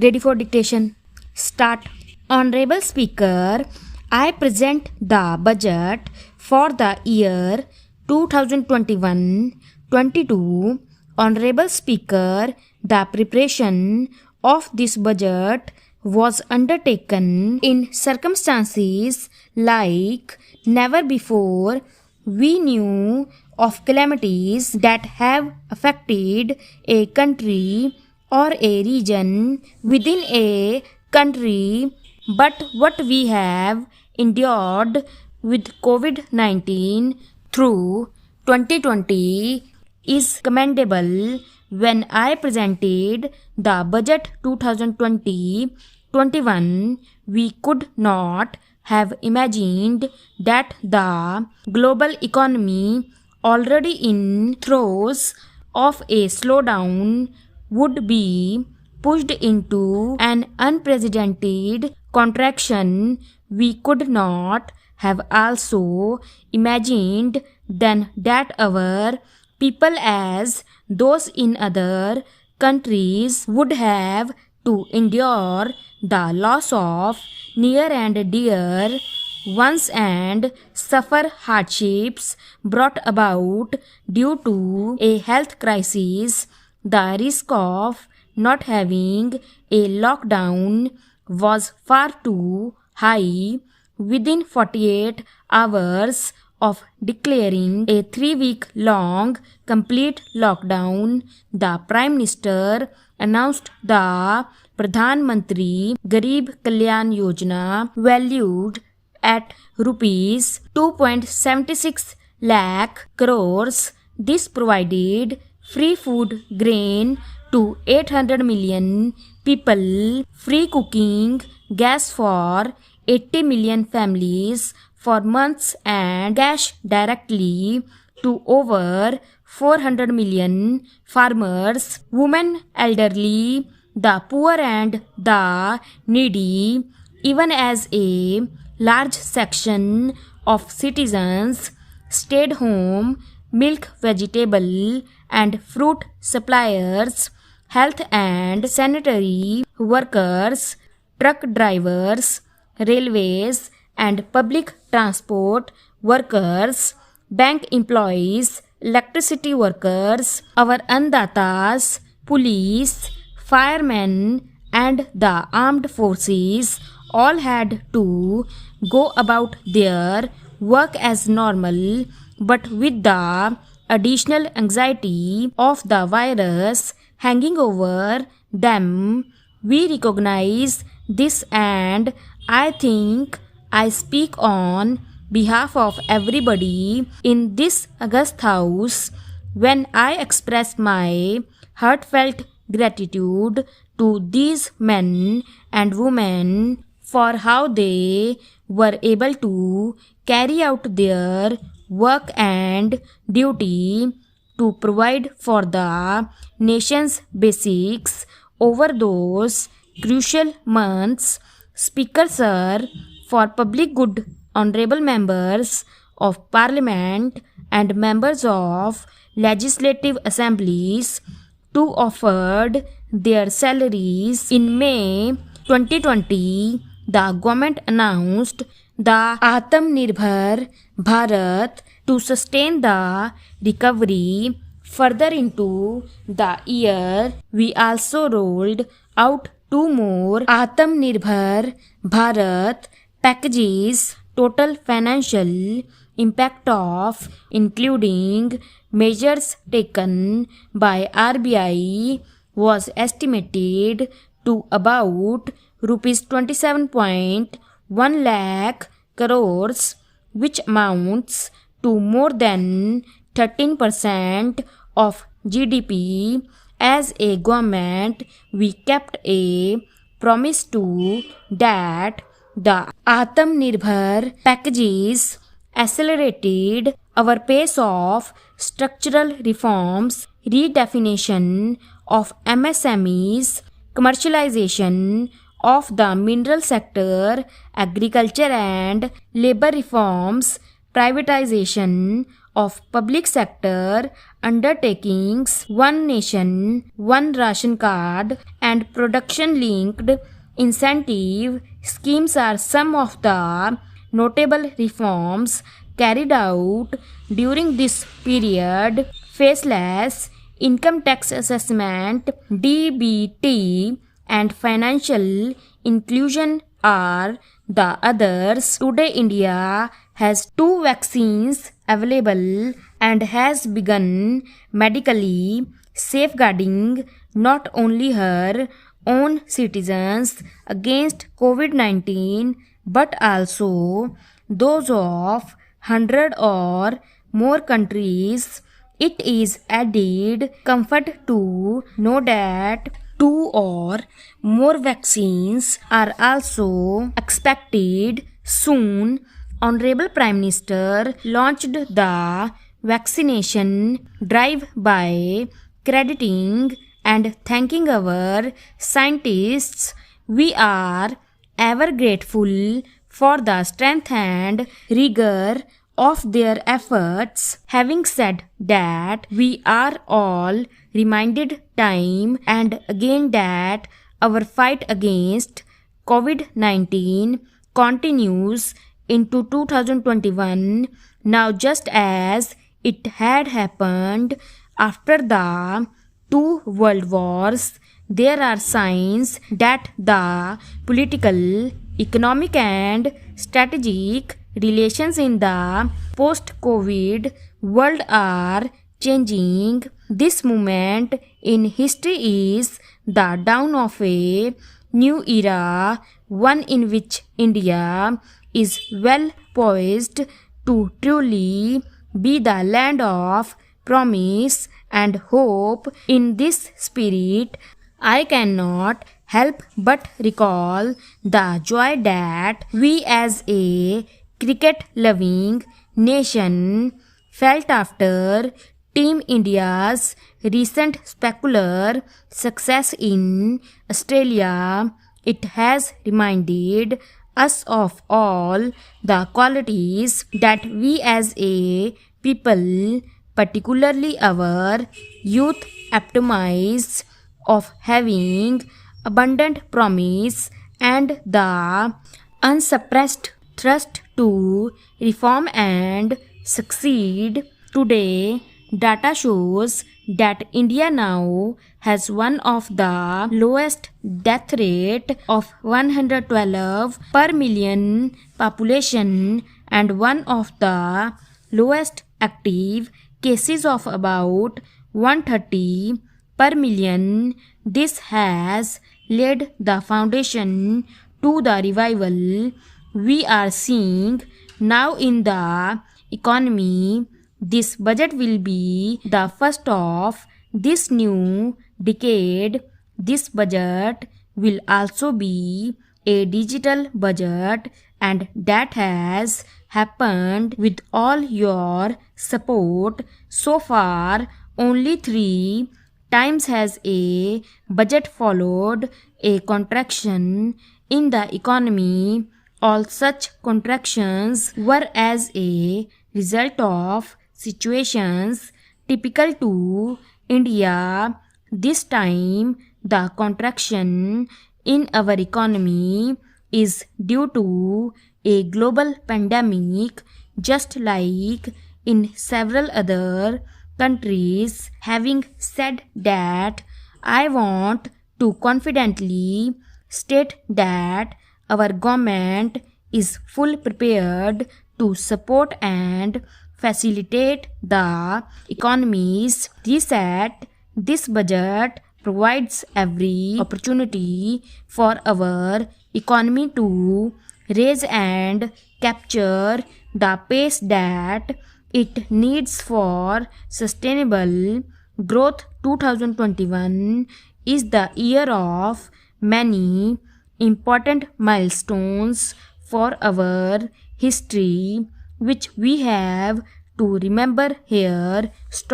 Ready for dictation? Start. Honorable Speaker, I present the budget for the year 2021-22. Honorable Speaker, the preparation of this budget was undertaken in circumstances like never before. We knew of calamities that have affected a country or a region within a country, but what we have endured with COVID-19 through 2020 is commendable. When I presented the budget 2020-21, we could not have imagined that the global economy, already in throes of a slowdown, would be pushed into an unprecedented contraction. We could not have also imagined then that our people, as those in other countries, would have to endure the loss of near and dear ones and suffer hardships brought about due to a health crisis. The risk of not having a lockdown was far too high. Within 48 hours of declaring a 3-week-long complete lockdown, the Prime Minister announced the Pradhan Mantri Garib Kalyan Yojana, valued at rupees 2.76 lakh crores. This provided free food grain to 800 million people, free cooking gas for 80 million families for months, and cash directly to over 400 million farmers, women, elderly, the poor and the needy, even as a large section of citizens stayed home. Milk, vegetable and fruit suppliers, health and sanitary workers, truck drivers, railways and public transport workers, bank employees, electricity workers, our andatas, police, firemen and the armed forces all had to go about their work as normal, but with the additional anxiety of the virus hanging over them. We recognize this, and I think I speak on behalf of everybody in this august house when I express my heartfelt gratitude to these men and women for how they were able to carry out their work and duty to provide for the nation's basics over those crucial months. Speaker Sir, for public good, honorable members of Parliament and members of legislative assemblies too offered their salaries. In May 2020, the government announced the Atmanirbhar Bharat to sustain the recovery further into the year. We also rolled out 2 more Atmanirbhar Bharat packages. Total financial impact of including measures taken by RBI was estimated to about rupees 27.1 lakh crores, which amounts to more than 13% of GDP. As a government, we kept a promise to that the Atmanirbhar packages accelerated our pace of structural reforms, redefinition of MSMEs, commercialization of the mineral sector, agriculture and labor reforms, privatization of public sector undertakings, One Nation, One Ration Card, and production linked incentive schemes are some of the notable reforms carried out during this period. Faceless income tax assessment DBT and financial inclusion are the others. Today India has two vaccines available and has begun medically safeguarding not only her own citizens against COVID-19 but also those of 100 or more countries. It is added comfort to know that two or more vaccines are also expected soon. Honorable Prime Minister launched the vaccination drive by crediting and thanking our scientists. We are ever grateful for the strength and rigor of their efforts. Having said that, we are all reminded time and again that our fight against COVID-19 continues into 2021 now, just as it had happened after the two world wars. There are signs that the political, economic, and strategic relations in the post-COVID world are changing. This moment in history is the dawn of a new era, one in which India is well poised to truly be the land of promise and hope. In this spirit, I cannot help but recall the joy that we as a cricket-loving nation felt after Team India's recent spectacular success in Australia. It has reminded us of all the qualities that we as a people, particularly our youth, epitomize of having abundant promise and the unsuppressed thrust to reform and succeed. Today, data shows that India now has one of the lowest death rate of 112 per million population and one of the lowest active cases of about 130 per million. This has laid the foundation to the revival we are seeing now in the economy. This budget will be the first of this new decade. This budget will also be a digital budget, and that has happened with all your support. So far, only 3 times has a budget followed a contraction in the economy. All such contractions were as a result of situations typical to India. This time, the contraction in our economy is due to a global pandemic, just like in several other countries. Having said that, I want to confidently state that our government is fully prepared to support and facilitate the economy's reset. This budget provides every opportunity for our economy to raise and capture the pace that it needs for sustainable growth. 2021 is the year of many important milestones for our history, which we have to remember here. Stop.